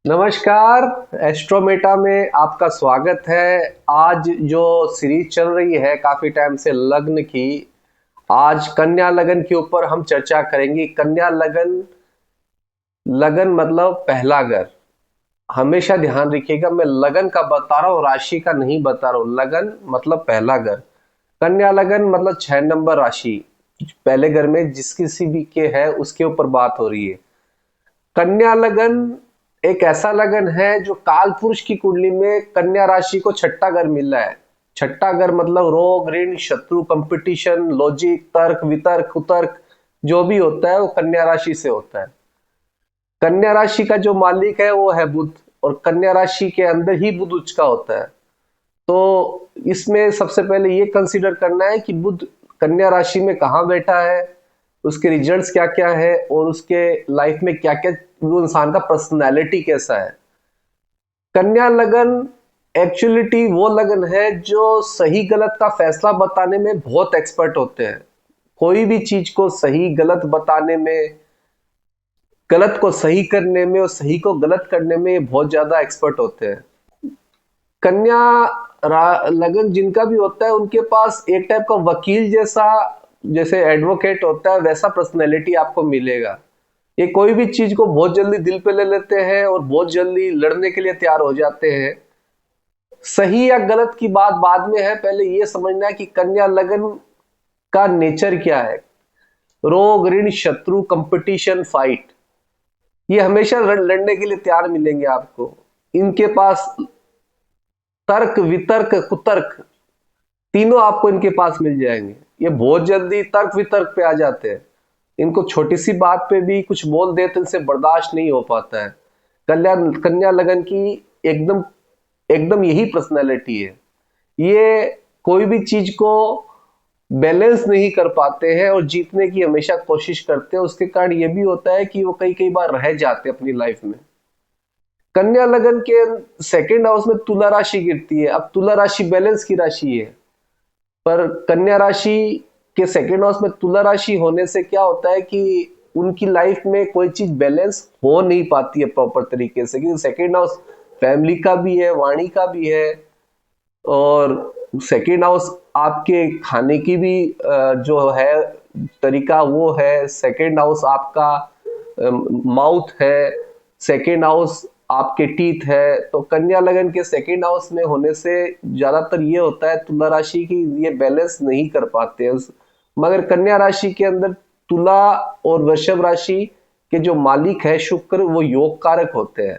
नमस्कार। एस्ट्रोमेटा में आपका स्वागत है। आज जो सीरीज चल रही है काफी टाइम से लग्न की, आज कन्या लगन के ऊपर हम चर्चा करेंगे। कन्या लगन, लगन मतलब पहला घर। हमेशा ध्यान रखिएगा, मैं लगन का बता रहा हूँ, राशि का नहीं बता रहा हूँ। लगन मतलब पहला घर, कन्या लगन मतलब 6 नंबर राशि। पहले घर में जिस किसी भी के है उसके ऊपर बात हो रही है। कन्या लगन एक ऐसा लगन है जो काल पुरुष की कुंडली में कन्या राशि को छठा घर मिल रहा है। छठा घर मतलब रोग, ऋण, शत्रु, कंपटीशन, लॉजिक, तर्क, वितर्क, कुतर्क, जो भी होता है वो कन्या राशि से होता है। कन्या राशि का जो मालिक है वो है बुध, और कन्या राशि के अंदर ही बुध उच्च का होता है। तो इसमें सबसे पहले ये कंसीडर करना है कि बुध कन्या राशि में कहाँ बैठा है, उसके रिजल्ट्स क्या क्या है, और उसके लाइफ में क्या क्या, वो इंसान का पर्सनैलिटी कैसा है। कन्या लगन एक्चुअलिटी वो लगन है जो सही गलत का फैसला बताने में बहुत एक्सपर्ट होते हैं। कोई भी चीज को सही गलत बताने में, गलत को सही करने में और सही को गलत करने में ये बहुत ज्यादा एक्सपर्ट होते हैं। कन्या लगन जिनका भी होता है उनके पास एक टाइप का वकील जैसा, जैसे एडवोकेट होता है वैसा पर्सनैलिटी आपको मिलेगा। ये कोई भी चीज को बहुत जल्दी दिल पे ले लेते हैं और बहुत जल्दी लड़ने के लिए तैयार हो जाते हैं। सही या गलत की बात बाद में है, पहले ये समझना है कि कन्या लगन का नेचर क्या है। रोग, ऋण, शत्रु, कंपटीशन, फाइट, ये हमेशा लड़ने के लिए तैयार मिलेंगे आपको। इनके पास तर्क, वितर्क, कुतर्क, तीनों आपको इनके पास मिल जाएंगे। ये बहुत जल्दी तर्क वितर्क पे आ जाते हैं। इनको छोटी सी बात पे भी कुछ बोल दे तो इनसे बर्दाश्त नहीं हो पाता है। कन्या कन्या लगन की एकदम एकदम यही पर्सनैलिटी है। ये कोई भी चीज को बैलेंस नहीं कर पाते हैं और जीतने की हमेशा कोशिश करते हैं। उसके कारण ये भी होता है कि वो कई कई बार रह जाते हैं अपनी लाइफ में। कन्या लगन के सेकंड हाउस में तुला राशि गिरती है। अब तुला राशि बैलेंस की राशि है, पर कन्या राशि के सेकंड हाउस में तुला राशि होने से क्या होता है कि उनकी लाइफ में कोई चीज बैलेंस हो नहीं पाती है प्रॉपर तरीके से, क्योंकि सेकंड हाउस फैमिली का भी है, वाणी का भी है, और सेकंड हाउस आपके खाने की भी जो है तरीका वो है। सेकंड हाउस आपका माउथ है, सेकंड हाउस आपके टीथ है। तो कन्या लगन के सेकंड हाउस में होने से ज्यादातर ये होता है तुला राशि की ये बैलेंस नहीं कर पाते हैं। मगर कन्या राशि के अंदर तुला और वृषभ राशि के जो मालिक है शुक्र, वो योग कारक होते हैं।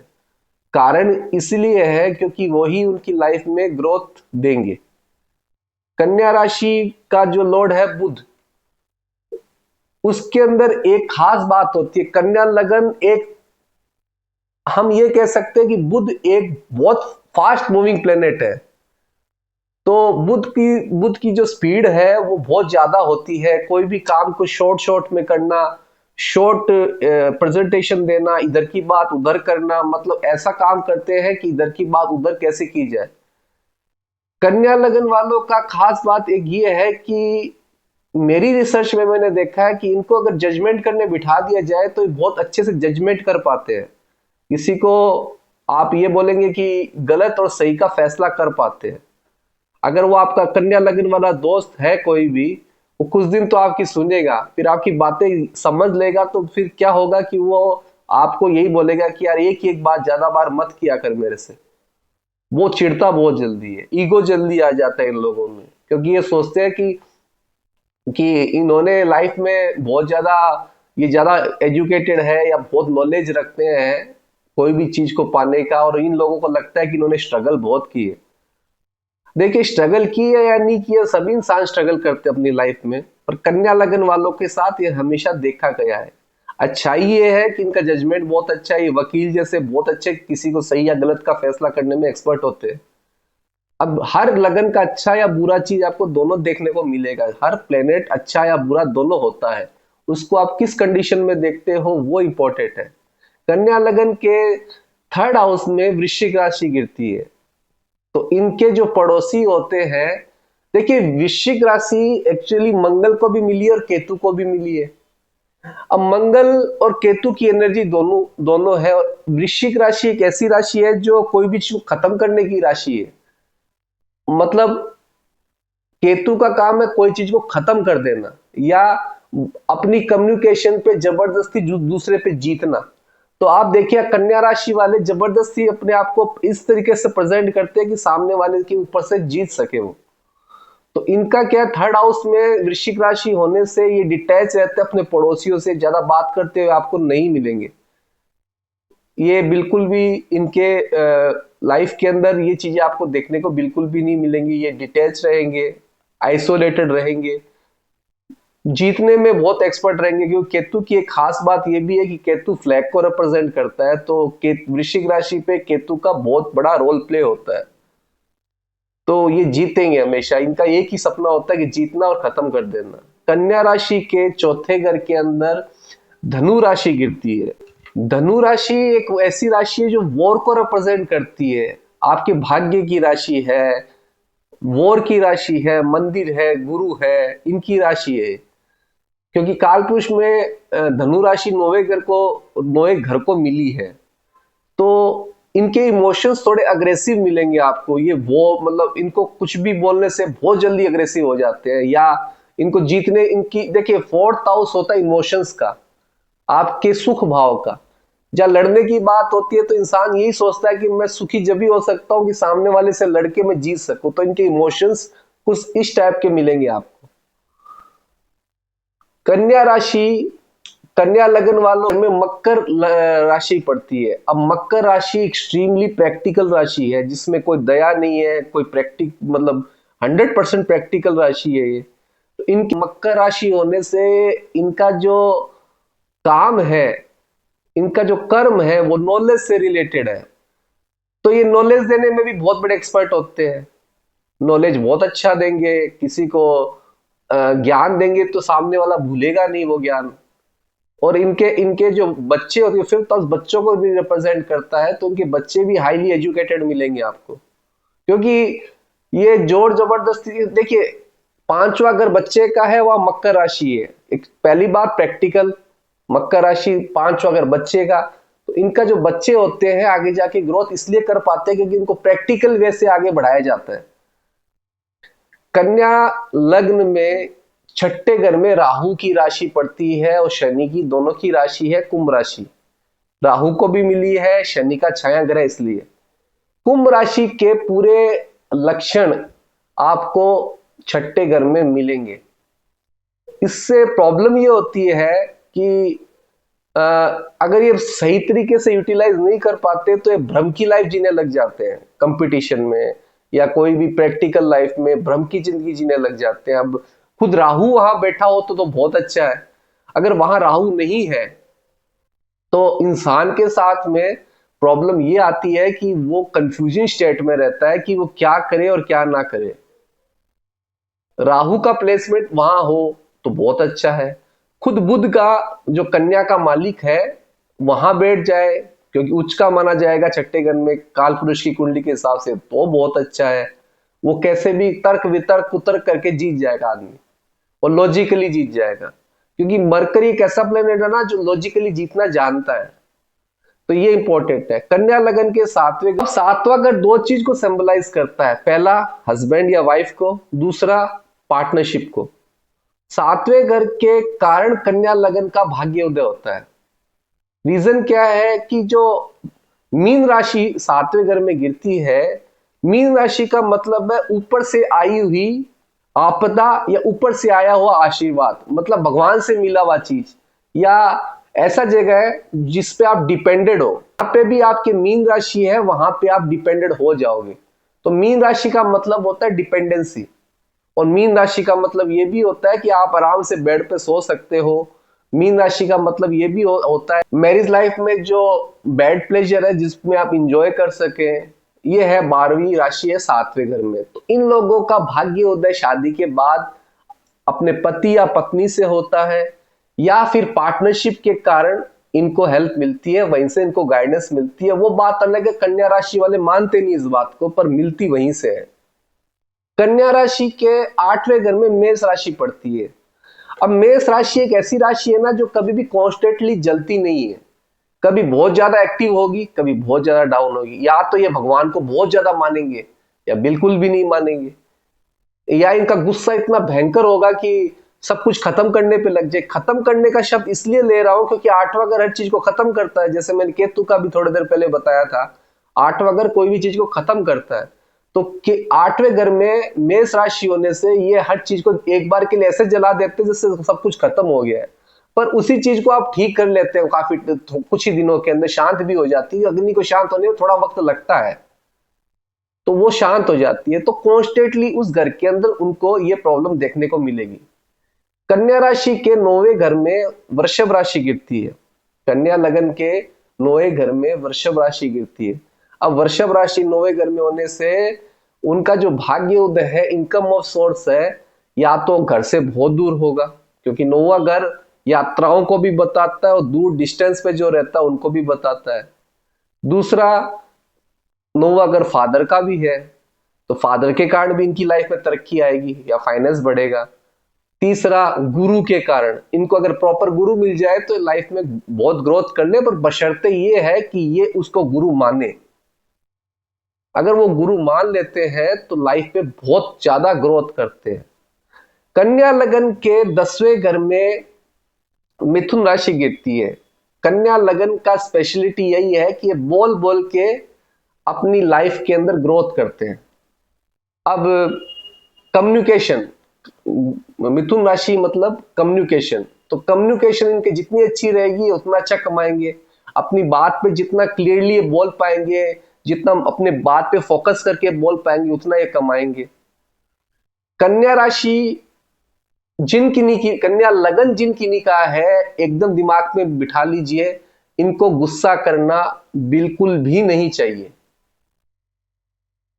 कारण इसलिए है क्योंकि वही उनकी लाइफ में ग्रोथ देंगे। कन्या राशि का जो लॉर्ड है बुध, उसके अंदर एक खास बात होती है। कन्या लगन एक, हम ये कह सकते हैं कि बुध एक बहुत फास्ट मूविंग प्लेनेट है। तो बुध की जो स्पीड है वो बहुत ज्यादा होती है। कोई भी काम को शॉर्ट शॉर्ट में करना, शॉर्ट प्रेजेंटेशन देना, इधर की बात उधर करना, मतलब ऐसा काम करते हैं कि इधर की बात उधर कैसे की जाए। कन्या लगन वालों का खास बात एक ये है कि मेरी रिसर्च में मैंने देखा है कि इनको अगर जजमेंट करने बिठा दिया जाए तो ये बहुत अच्छे से जजमेंट कर पाते हैं। किसी को आप ये बोलेंगे कि गलत और सही का फैसला कर पाते हैं। अगर वो आपका कन्या लगन वाला दोस्त है कोई भी, वो कुछ दिन तो आपकी सुनेगा, फिर आपकी बातें समझ लेगा, तो फिर क्या होगा कि वो आपको यही बोलेगा कि यार एक ही एक बात ज्यादा बार मत किया कर मेरे से। वो चिढ़ता बहुत जल्दी है, ईगो जल्दी आ जाता है इन लोगों में, क्योंकि ये सोचते हैं कि इन्होंने लाइफ में बहुत ज्यादा, ये ज्यादा एजुकेटेड है या बहुत नॉलेज रखते हैं कोई भी चीज को पाने का, और इन लोगों को लगता है कि इन्होंने स्ट्रगल बहुत की है। देखिए, स्ट्रगल की है या नहीं की है, सभी इंसान स्ट्रगल करते हैं अपनी लाइफ में, पर कन्या लगन वालों के साथ ये हमेशा देखा गया है। अच्छाई ये है कि इनका जजमेंट बहुत अच्छा है। ये वकील जैसे बहुत अच्छे किसी को सही या गलत का फैसला करने में एक्सपर्ट होते हैं। अब हर लगन का अच्छा या बुरा चीज आपको दोनों देखने को मिलेगा। हर प्लेनेट अच्छा या बुरा दोनों होता है, उसको आप किस कंडीशन में देखते हो वो इंपॉर्टेंट है। कन्या लगन के थर्ड हाउस में वृश्चिक राशि गिरती है, तो इनके जो पड़ोसी होते हैं, देखिए वृश्चिक राशि एक्चुअली मंगल को भी मिली है और केतु को भी मिली है। अब मंगल और केतु की एनर्जी दोनों दोनों है। और वृश्चिक राशि एक ऐसी राशि है जो कोई भी चीज को खत्म करने की राशि है। मतलब केतु का काम है कोई चीज को खत्म कर देना, या अपनी कम्युनिकेशन पे जबरदस्ती दूसरे पे जीतना। तो आप देखिए कन्या राशि वाले जबरदस्ती अपने आप को इस तरीके से प्रेजेंट करते हैं कि सामने वाले के ऊपर से जीत सके वो। तो इनका क्या, थर्ड हाउस में वृश्चिक राशि होने से ये डिटैच रहते हैं अपने पड़ोसियों से, ज्यादा बात करते हुए आपको नहीं मिलेंगे। ये बिल्कुल भी इनके लाइफ के अंदर ये चीजें आपको देखने को बिल्कुल भी नहीं मिलेंगी। ये डिटैच रहेंगे, आइसोलेटेड रहेंगे, जीतने में बहुत एक्सपर्ट रहेंगे। क्योंकि केतु की एक खास बात ये भी है कि केतु फ्लैग को रिप्रेजेंट करता है, तो वृश्चिक राशि पे केतु का बहुत बड़ा रोल प्ले होता है। तो ये जीतेंगे हमेशा, इनका एक ही सपना होता है कि जीतना और खत्म कर देना। कन्या राशि के चौथे घर के अंदर धनु राशि गिरती है। धनु राशि एक ऐसी राशि है जो वॉर को रिप्रेजेंट करती है, आपके भाग्य की राशि है, वॉर की राशि है, मंदिर है, गुरु है, इनकी राशि है। क्योंकि कालपुरुष में धनु राशि नौवे घर को मिली है, तो इनके इमोशंस थोड़े अग्रेसिव मिलेंगे आपको। ये वो मतलब इनको कुछ भी बोलने से बहुत जल्दी अग्रेसिव हो जाते हैं, या इनको जीतने, इनकी देखिए फोर्थ हाउस होता है इमोशंस का, आपके सुख भाव का। जब लड़ने की बात होती है तो इंसान यही सोचता है कि मैं सुखी जब भी हो सकता हूं कि सामने वाले से लड़के मैं जीत सकूं। तो इनके इमोशंस कुछ इस टाइप के मिलेंगे आपको। कन्या राशि, कन्या लगन वालों में मकर राशि पड़ती है। अब मकर राशि एक्सट्रीमली प्रैक्टिकल राशि है, जिसमें कोई दया नहीं है, कोई मतलब 100% प्रैक्टिकल राशि है ये। तो इनकी मकर राशि होने से इनका जो काम है, इनका जो कर्म है वो नॉलेज से रिलेटेड है। तो ये नॉलेज देने में भी बहुत बड़े एक्सपर्ट होते हैं, नॉलेज बहुत अच्छा देंगे। किसी को ज्ञान देंगे तो सामने वाला भूलेगा नहीं वो ज्ञान। और इनके इनके जो बच्चे होते हैं, फिफ्थ हाउस बच्चों को भी रिप्रेजेंट करता है, तो उनके बच्चे भी हाईली एजुकेटेड मिलेंगे आपको। क्योंकि ये जोर जबरदस्ती, देखिए पांचवा अगर बच्चे का है वह मकर राशि है। एक पहली बात प्रैक्टिकल, मकर राशि पांचवा अगर बच्चे का, तो इनका जो बच्चे होते हैं आगे जाके ग्रोथ इसलिए कर पाते हैं क्योंकि इनको प्रैक्टिकल वे से आगे बढ़ाया जाता है। कन्या लग्न में छठे घर में राहु की राशि पड़ती है और शनि की, दोनों की राशि है कुंभ राशि। राहु को भी मिली है, शनि का छाया ग्रह, इसलिए कुंभ राशि के पूरे लक्षण आपको छठे घर में मिलेंगे। इससे प्रॉब्लम ये होती है कि अगर ये सही तरीके से यूटिलाइज नहीं कर पाते तो ये भ्रम की लाइफ जीने लग जाते हैं कंपटीशन में, या कोई भी प्रैक्टिकल लाइफ में भ्रम की जिंदगी जीने लग जाते हैं। अब खुद राहु वहां बैठा हो तो बहुत अच्छा है, अगर वहां राहु नहीं है तो इंसान के साथ में प्रॉब्लम ये आती है कि वो कंफ्यूजन स्टेट में रहता है कि वो क्या करे और क्या ना करे। राहु का प्लेसमेंट वहां हो तो बहुत अच्छा है। खुद बुध का जो कन्या का मालिक है वहां बैठ जाए, क्योंकि उच्च का माना जाएगा छठे घर में काल पुरुष की कुंडली के हिसाब से, तो बहुत अच्छा है। वो कैसे भी तर्क वितर्क कुतर्क करके जीत जाएगा आदमी, और लॉजिकली जीत जाएगा। क्योंकि मरकरी एक ऐसा प्लेनेट है ना जो लॉजिकली जीतना जानता है। तो ये इंपॉर्टेंट है। कन्या लगन के सातवां घर दो चीज को सिंबलाइज करता है, पहला हस्बैंड या वाइफ को, दूसरा पार्टनरशिप को। सातवें घर के कारण कन्या लगन का भाग्य उदय होता है। रीजन क्या है कि जो मीन राशि सातवें घर में गिरती है, मीन राशि का मतलब है ऊपर से आई हुई आपदा या ऊपर से आया हुआ आशीर्वाद, मतलब भगवान से मिला हुआ चीज, या ऐसा जगह है जिस पे आप डिपेंडेड हो। यहाँ पे भी आपके मीन राशि है, वहां पे आप डिपेंडेड हो जाओगे। तो मीन राशि का मतलब होता है डिपेंडेंसी, और मीन राशि का मतलब ये भी होता है कि आप आराम से बेड पे सो सकते हो। मीन राशि का मतलब ये भी होता है मैरिज लाइफ में जो बेड प्लेजर है जिसमें आप इंजॉय कर सके। ये है 12वीं राशि है सातवें घर में। तो इन लोगों का भाग्य उदय शादी के बाद अपने पति या पत्नी से होता है, या फिर पार्टनरशिप के कारण इनको हेल्प मिलती है, वहीं से इनको गाइडेंस मिलती है। वो बात अलग है, कन्या राशि वाले मानते नहीं इस बात को, पर मिलती वहीं से है। कन्या राशि के 8वें घर में मेष राशि पड़ती है। अब मेष राशि एक ऐसी राशि है ना जो कभी भी कॉन्स्टेंटली जलती नहीं है, कभी बहुत ज्यादा एक्टिव होगी, कभी बहुत ज्यादा डाउन होगी। या तो ये भगवान को बहुत ज्यादा मानेंगे या बिल्कुल भी नहीं मानेंगे, या इनका गुस्सा इतना भयंकर होगा कि सब कुछ खत्म करने पे लग जाए। खत्म करने का शब्द इसलिए ले रहा हूं क्योंकि आठवां घर हर चीज को खत्म करता है, जैसे मैंने केतु का भी थोड़ी देर पहले बताया था। आठवां घर कोई भी चीज को खत्म करता है, तो आठवें घर में मेष राशि होने से ये हर चीज को एक बार के लिए ऐसे जला देते हैं जिससे सब कुछ खत्म हो गया है। पर उसी चीज को आप ठीक कर लेते हो काफी कुछ ही दिनों के अंदर, शांत भी हो जाती है। अग्नि को शांत होने में थोड़ा वक्त लगता है, तो वो शांत हो जाती है। तो कॉन्स्टेंटली उस घर के अंदर उनको ये प्रॉब्लम देखने को मिलेगी। कन्या राशि के 9वें घर में वृषभ राशि गिरती है। कन्या लगन के 9वें घर में वृषभ राशि गिरती है। अब वृषभ राशि 9वें घर में होने से उनका जो भाग्य उदय है, इनकम ऑफ सोर्स है, या तो घर से बहुत दूर होगा, क्योंकि 9वां घर यात्राओं को भी बताता है और दूर डिस्टेंस पे जो रहता है उनको भी बताता है। दूसरा, 9वां घर फादर का भी है, तो फादर के कारण भी इनकी लाइफ में तरक्की आएगी या फाइनेंस बढ़ेगा। तीसरा, गुरु के कारण, इनको अगर प्रॉपर गुरु मिल जाए तो लाइफ में बहुत ग्रोथ करने पर, बशर्ते ये है कि ये उसको गुरु माने। अगर वो गुरु मान लेते हैं तो लाइफ में बहुत ज्यादा ग्रोथ करते हैं। कन्या लगन के 10वें घर में मिथुन राशि गिरती है। कन्या लगन का स्पेशलिटी यही है कि ये बोल बोल के अपनी लाइफ के अंदर ग्रोथ करते हैं। अब कम्युनिकेशन, मिथुन राशि मतलब कम्युनिकेशन, तो कम्युनिकेशन इनकी जितनी अच्छी रहेगी उतना अच्छा कमाएंगे। अपनी बात पे जितना क्लियरली बोल पाएंगे, जितना अपने बात पे फोकस करके बोल पाएंगे, उतना ये कमाएंगे। कन्या राशि जिनकी की कन्या लगन जिनकी का है, एकदम दिमाग में बिठा लीजिए, इनको गुस्सा करना बिल्कुल भी नहीं चाहिए।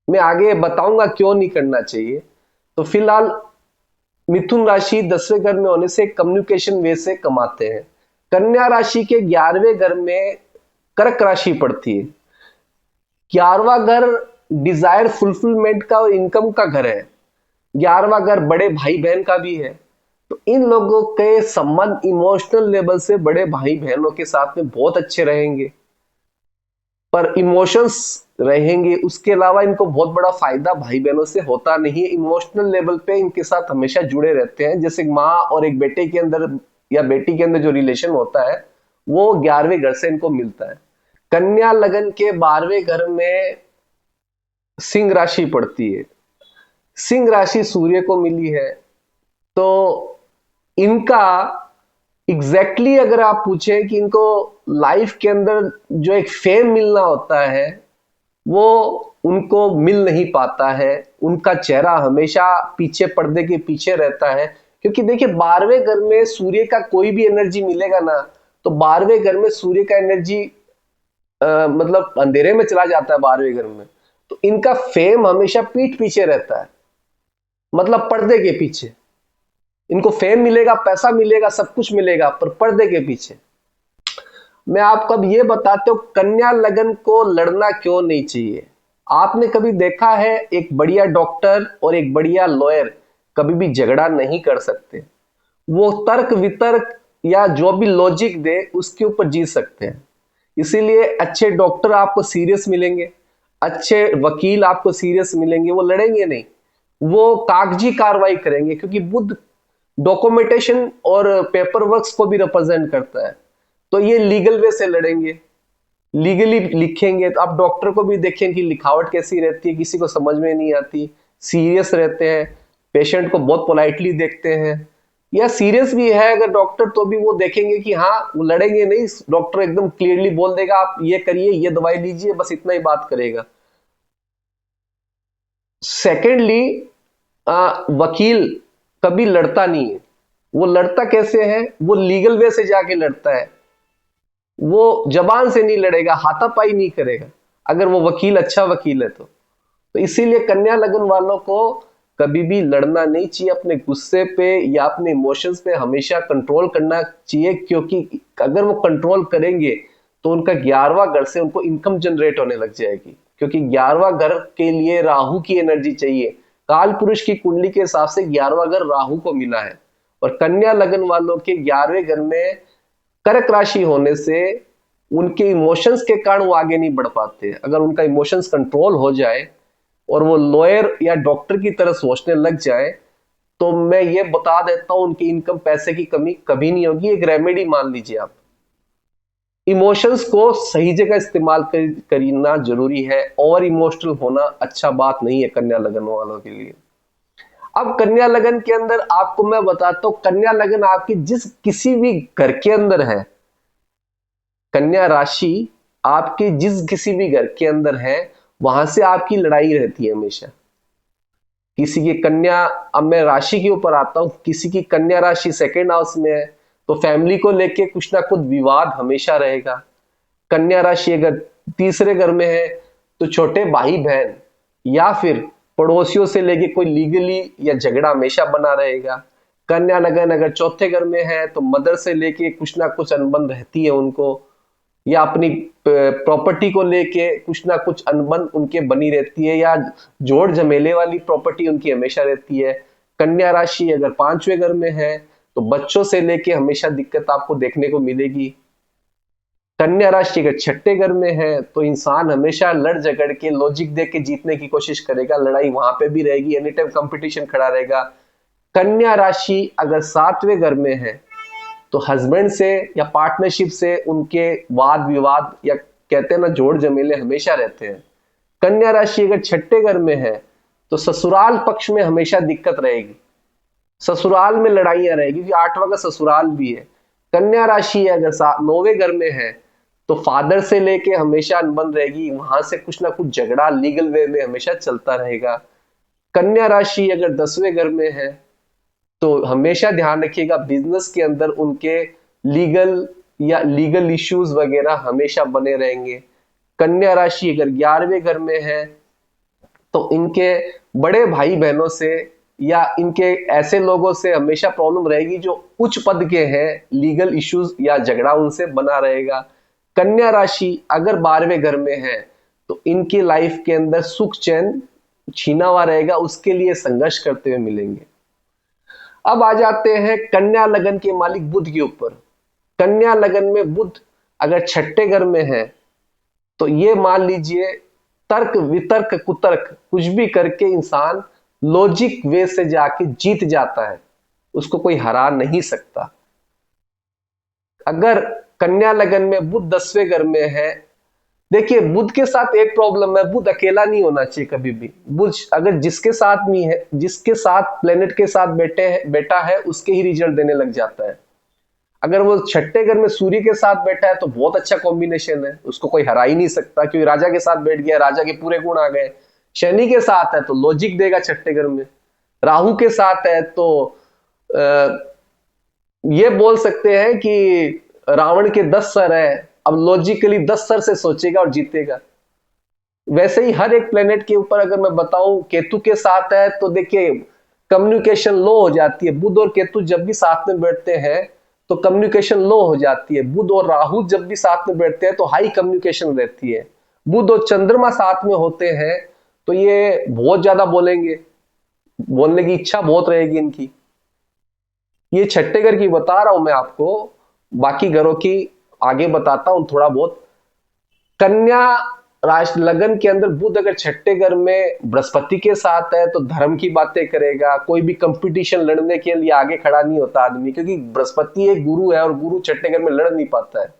मैं आगे बताऊंगा क्यों नहीं करना चाहिए। तो फिलहाल मिथुन राशि 10वें घर में होने से कम्युनिकेशन वे से कमाते हैं। कन्या राशि के 11वें घर में कर्क राशि पड़ती है। 11वां घर डिजायर फुलफिलमेंट का और इनकम का घर है। 11वां घर बड़े भाई बहन का भी है। तो इन लोगों के संबंध इमोशनल लेवल से बड़े भाई बहनों के साथ में बहुत अच्छे रहेंगे, पर इमोशंस रहेंगे। उसके अलावा इनको बहुत बड़ा फायदा भाई बहनों से होता नहीं है। इमोशनल लेवल पे इनके साथ हमेशा जुड़े रहते हैं। जैसे माँ और एक बेटे के अंदर या बेटी के अंदर जो रिलेशन होता है वो 11वें घर से इनको मिलता है। कन्या लगन के 12वें घर में सिंह राशि पड़ती है। सिंह राशि सूर्य को मिली है, तो इनका एग्जैक्टली अगर आप पूछें कि इनको लाइफ के अंदर जो एक फेम मिलना होता है वो उनको मिल नहीं पाता है। उनका चेहरा हमेशा पीछे, पर्दे के पीछे रहता है। क्योंकि देखिए 12वें घर में सूर्य का कोई भी एनर्जी मिलेगा ना, तो 12वें घर में सूर्य का एनर्जी मतलब अंधेरे में चला जाता है 12वें घर में। तो इनका फेम हमेशा पीठ पीछे रहता है, मतलब पर्दे के पीछे। इनको फेम मिलेगा, पैसा मिलेगा, सब कुछ मिलेगा, पर पर्दे के पीछे। मैं आपको अब ये बताते हूँ कन्या लगन को लड़ना क्यों नहीं चाहिए। आपने कभी देखा है एक बढ़िया डॉक्टर और एक बढ़िया लॉयर कभी भी झगड़ा नहीं कर सकते। वो तर्क वितर्क या जो भी लॉजिक दे उसके ऊपर जीत सकते हैं। इसीलिए अच्छे डॉक्टर आपको सीरियस मिलेंगे, अच्छे वकील आपको सीरियस मिलेंगे। वो लड़ेंगे नहीं, वो कागजी कार्रवाई करेंगे, क्योंकि बुद्ध डॉक्यूमेंटेशन और पेपर वर्क्स को भी रिप्रेजेंट करता है। तो ये लीगल वे से लड़ेंगे, लीगली लिखेंगे। तो आप डॉक्टर को भी देखें कि लिखावट कैसी रहती है, किसी को समझ में नहीं आती। सीरियस रहते हैं, पेशेंट को बहुत पोलाइटली देखते हैं। या सीरियस भी है अगर डॉक्टर, तो भी वो देखेंगे कि हाँ, वो लड़ेंगे नहीं। डॉक्टर एकदम क्लियरली बोल देगा आप ये करिए, ये दवाई लीजिए, बस इतना ही बात करेगा। सेकेंडली, वकील कभी लड़ता नहीं है। वो लड़ता कैसे है? वो लीगल वे से जाके लड़ता है। वो जबान से नहीं लड़ेगा, हाथापाई नहीं करेगा, अगर वो वकील अच्छा वकील है तो इसीलिए कन्या लगन वालों को कभी भी लड़ना नहीं चाहिए। अपने गुस्से पे या अपने इमोशंस पे हमेशा कंट्रोल करना चाहिए, क्योंकि अगर वो कंट्रोल करेंगे तो उनका 11वां घर से उनको इनकम जनरेट होने लग जाएगी। क्योंकि 11वां घर के लिए राहु की एनर्जी चाहिए। काल पुरुष की कुंडली के हिसाब से 11वां घर राहु को मिला है, और कन्या लगन वालों के 11वें घर में कर्क राशि होने से उनके इमोशंस के कारण वो आगे नहीं बढ़ पाते। अगर उनका इमोशंस कंट्रोल हो जाए और वो लॉयर या डॉक्टर की तरह सोचने लग जाए, तो मैं ये बता देता हूं उनकी इनकम, पैसे की कमी कभी नहीं होगी। एक रेमेडी मान लीजिए आप, इमोशंस को सही जगह इस्तेमाल करना जरूरी है। और इमोशनल होना अच्छा बात नहीं है कन्या लगन वालों के लिए। अब कन्या लगन के अंदर आपको मैं बताता हूं, कन्या लगन आपकी जिस किसी भी घर के अंदर है, कन्या राशि आपकी जिस किसी भी घर के अंदर है, वहां से आपकी लड़ाई रहती है हमेशा। किसी की कन्या, अब मैं राशि के ऊपर आता हूं, किसी की कन्या राशि सेकेंड हाउस में है तो फैमिली को लेके कुछ ना कुछ विवाद हमेशा रहेगा। कन्या राशि अगर तीसरे घर में है तो छोटे भाई बहन या फिर पड़ोसियों से लेके कोई लीगली या झगड़ा हमेशा बना रहेगा। कन्या लगन अगर चौथे घर में है तो मदर से लेके कुछ ना कुछ अनबन रहती है उनको, या अपनी प्रॉपर्टी को लेके कुछ ना कुछ अनबन उनके बनी रहती है, या जोड़ झमेले वाली प्रॉपर्टी उनकी हमेशा रहती है। कन्या राशि अगर पांचवें घर में है तो बच्चों से लेके हमेशा दिक्कत आपको देखने को मिलेगी। कन्या राशि अगर छठे घर में है तो इंसान हमेशा लड़ झगड़ के लॉजिक दे के जीतने की कोशिश करेगा, लड़ाई वहां पे भी रहेगी, एनी टाइम कंपटीशन खड़ा रहेगा। कन्या राशि अगर सातवें घर में है तो हस्बैंड से या पार्टनरशिप से उनके वाद विवाद या कहते हैं ना जोड़ जमेले हमेशा रहते हैं। कन्या राशि अगर छठे घर में है तो ससुराल पक्ष में हमेशा दिक्कत रहेगी, ससुराल में लड़ाइयां रहेगी, क्योंकि आठवां का ससुराल भी है। कन्या राशि अगर नौवें घर में है तो फादर से लेके हमेशा अनबन रहेगी, वहां से कुछ ना कुछ झगड़ा लीगल वे में हमेशा चलता रहेगा। कन्या राशि अगर 10वें घर में है तो हमेशा ध्यान रखिएगा बिजनेस के अंदर उनके लीगल इश्यूज वगैरह हमेशा बने रहेंगे। कन्या राशि अगर 11वें घर में है तो इनके बड़े भाई बहनों से या इनके ऐसे लोगों से हमेशा प्रॉब्लम रहेगी जो उच्च पद के हैं, लीगल इश्यूज या झगड़ा उनसे बना रहेगा। कन्या राशि अगर 12वें घर में है तो इनकी लाइफ के अंदर सुख चैन छीना हुआ रहेगा, उसके लिए संघर्ष करते हुए मिलेंगे। अब आ जाते हैं कन्या लगन के मालिक बुध के ऊपर। कन्या लगन में बुध अगर छठे घर में है तो ये मान लीजिए तर्क वितर्क कुतर्क कुछ भी करके इंसान लॉजिक वे से जाके जीत जाता है, उसको कोई हरा नहीं सकता। अगर कन्या लगन में बुध 10वें घर में है, देखिए बुध के साथ एक प्रॉब्लम है, बुध अकेला नहीं होना चाहिए कभी भी। बुध अगर जिसके साथ में है, जिसके साथ प्लेनेट के साथ बैठा है उसके ही रिजल्ट देने लग जाता है। अगर वो छठे घर में सूर्य के साथ बैठा है तो बहुत अच्छा कॉम्बिनेशन है, उसको कोई हरा ही नहीं सकता, क्योंकि राजा के साथ बैठ गया, राजा के पूरे गुण आ गए। शनि के साथ है तो लॉजिक देगा छठे घर में। राहु के साथ है तो ये बोल सकते हैं कि रावण के 10 सर है, अब लॉजिकली 10 सर से सोचेगा और जीतेगा। वैसे ही हर एक प्लेनेट के ऊपर अगर मैं बताऊं, केतु के साथ है तो देखिए कम्युनिकेशन लो हो जाती है। बुध और केतु जब भी साथ में बैठते हैं तो कम्युनिकेशन लो हो जाती है। बुध और राहु जब भी साथ में बैठते हैं तो हाई कम्युनिकेशन रहती है। बुध और चंद्रमा साथ में होते हैं तो ये बहुत ज्यादा बोलेंगे, बोलने की इच्छा बहुत रहेगी इनकी। ये छठे घर की बता रहा हूं मैं आपको, बाकी घरों की आगे बताता हूं थोड़ा बहुत। कन्या राशि लगन के अंदर बुध अगर छठे घर में बृहस्पति के साथ है तो धर्म की बातें करेगा। कोई भी कंपटीशन लड़ने के लिए आगे खड़ा नहीं होता आदमी, क्योंकि बृहस्पति एक गुरु है और गुरु छठे घर में लड़ नहीं पाता है।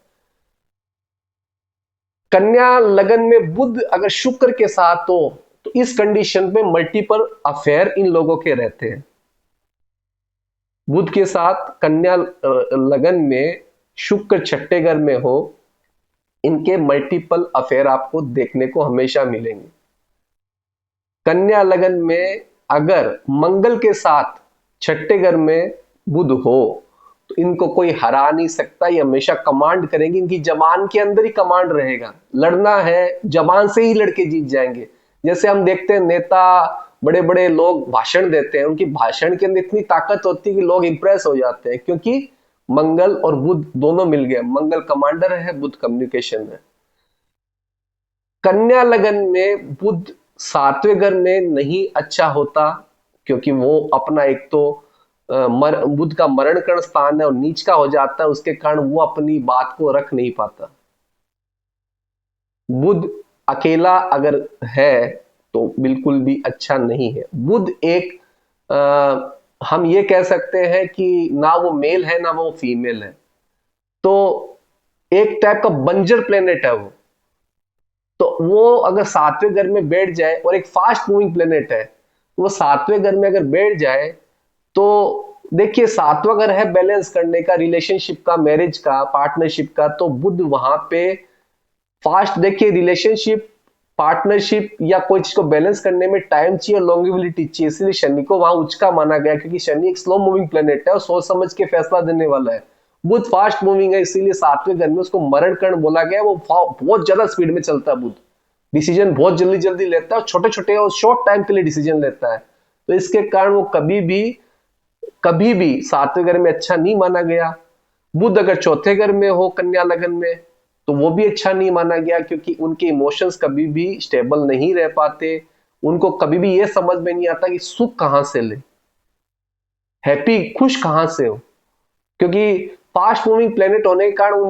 कन्या लगन में बुध अगर शुक्र के साथ हो तो इस कंडीशन पे मल्टीपल अफेयर इन लोगों के रहते हैं। बुध के साथ कन्या लगन में शुक्र छठे घर में हो, इनके मल्टीपल अफेयर आपको देखने को हमेशा मिलेंगे। कन्या लगन में अगर मंगल के साथ छठे घर में बुध हो तो इनको कोई हरा नहीं सकता, ये हमेशा कमांड करेंगे, इनकी जबान के अंदर ही कमांड रहेगा। लड़ना है जबान से ही लड़के जीत जाएंगे। जैसे हम देखते हैं नेता बड़े बड़े लोग भाषण देते हैं, उनकी भाषण के अंदर इतनी ताकत होती है कि लोग इंप्रेस हो जाते हैं, क्योंकि मंगल और बुध दोनों मिल गए। मंगल कमांडर है, बुध कम्युनिकेशन है। कन्या लगन में बुध 7वें घर में नहीं अच्छा होता, क्योंकि वो अपना एक तो बुध का मरण करण स्थान है और नीच का हो जाता है, उसके कारण वो अपनी बात को रख नहीं पाता। बुध अकेला अगर है तो बिल्कुल भी अच्छा नहीं है। बुध एक हम ये कह सकते हैं कि ना वो मेल है ना वो फीमेल है, तो एक टाइप का बंजर प्लेनेट है वो। तो वो अगर सातवें घर में बैठ जाए, और एक फास्ट मूविंग प्लेनेट है, वो सातवें घर में अगर बैठ जाए तो देखिए सातवां घर है बैलेंस करने का, रिलेशनशिप का, मैरिज का, पार्टनरशिप का। तो बुध वहां पे फास्ट, देखिए रिलेशनशिप, पार्टनरशिप या कोई चीज को बैलेंस करने में टाइम चाहिए, लॉन्गिविलिटी चाहिए, इसलिए शनि को वहां उच्च का माना गया, क्योंकि शनि एक स्लो मूविंग प्लेनेट है और सोच समझ के फैसला देने वाला है। बुध फास्ट मूविंग है, इसीलिए सातवें घर में उसको मरण कर्ण बोला गया। वो बहुत ज्यादा स्पीड में चलता है बुध, डिसीजन बहुत जल्दी जल्दी लेता है और छोटे छोटे और शॉर्ट टाइम के लिए डिसीजन लेता है। तो इसके कारण वो कभी भी सातवें घर में अच्छा नहीं माना गया। बुध अगर चौथे घर में हो कन्या लगन में तो वो भी अच्छा नहीं माना गया, क्योंकि उनके इमोशंस कभी भी स्टेबल नहीं रह पाते। उनको कभी भी ये समझ में नहीं आता कि सुख कहां से ले, हैप्पी खुश कहां से हो, क्योंकि फास्ट मूविंग प्लेनेट होने के कारण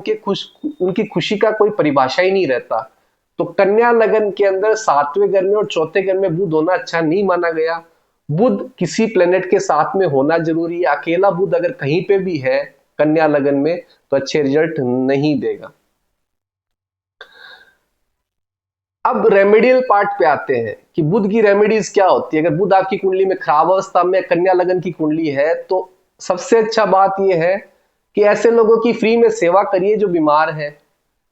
उनकी खुशी का कोई परिभाषा ही नहीं रहता। तो कन्या लगन के अंदर सातवें घर में और चौथे घर में बुध होना अच्छा नहीं माना गया। बुध किसी प्लेनेट के साथ में होना जरूरी है। अकेला बुध अगर कहीं पे भी है कन्या लगन में तो अच्छे रिजल्ट नहीं देगा। अब रेमेडियल पार्ट पे आते हैं कि बुध की रेमेडीज क्या होती है। अगर बुध आपकी कुंडली में खराब अवस्था में कन्या लगन की कुंडली है तो सबसे अच्छा बात यह है कि ऐसे लोगों की फ्री में सेवा करिए जो बीमार है,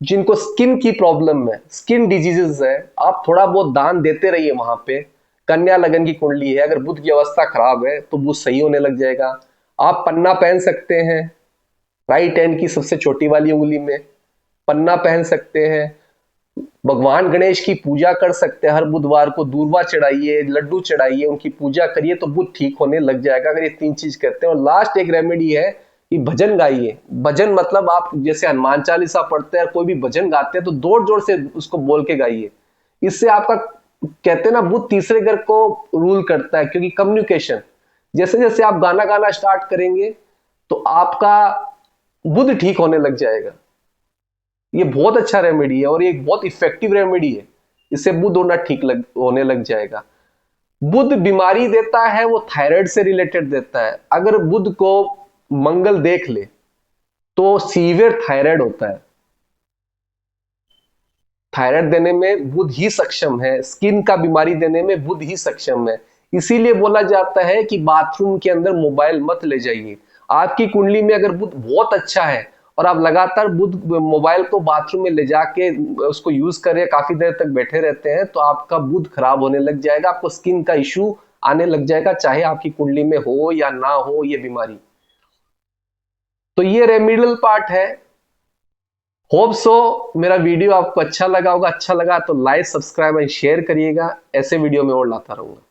जिनको स्किन की प्रॉब्लम है, स्किन डिजीजेस है, आप थोड़ा बहुत दान देते रहिए वहां पे। कन्या लगन की कुंडली है, अगर बुध की अवस्था खराब है तो बुध सही होने लग जाएगा। आप पन्ना पहन सकते हैं, राइट हैंड की सबसे छोटी वाली उंगली में पन्ना पहन सकते हैं। भगवान गणेश की पूजा कर सकते हैं, हर बुधवार को दूर्वा चढ़ाइए, लड्डू चढ़ाइए, उनकी पूजा करिए तो बुध ठीक होने लग जाएगा अगर ये तीन चीज करते हैं। और लास्ट एक रेमेडी है कि भजन गाइए। भजन मतलब आप जैसे हनुमान चालीसा पढ़ते हैं, कोई भी भजन गाते हैं तो जोर जोर से उसको बोल के गाइए। इससे आपका, कहते हैं ना, बुध तीसरे घर को रूल करता है, क्योंकि कम्युनिकेशन, जैसे जैसे आप गाना गाना स्टार्ट करेंगे तो आपका बुध ठीक होने लग जाएगा। ये बहुत अच्छा रेमेडी है और ये बहुत इफेक्टिव रेमेडी है, इससे बुध होना होने लग जाएगा। बुध बीमारी देता है वो थायराइड से रिलेटेड देता है। अगर बुध को मंगल देख ले तो सीवियर थायराइड होता है। थायराइड देने में बुध ही सक्षम है, स्किन का बीमारी देने में बुध ही सक्षम है। इसीलिए बोला जाता है कि बाथरूम के अंदर मोबाइल मत ले जाइए। आपकी कुंडली में अगर बुध बहुत अच्छा है और आप लगातार बुध मोबाइल को बाथरूम में ले जाके उसको यूज करें, काफी देर तक बैठे रहते हैं, तो आपका बुध खराब होने लग जाएगा, आपको स्किन का इश्यू आने लग जाएगा, चाहे आपकी कुंडली में हो या ना हो ये बीमारी। तो ये रेमेडियल पार्ट है। होप सो मेरा वीडियो आपको अच्छा लगा होगा। अच्छा लगा तो लाइक, सब्सक्राइब एंड शेयर करिएगा। ऐसे वीडियो में और लाता रहूंगा।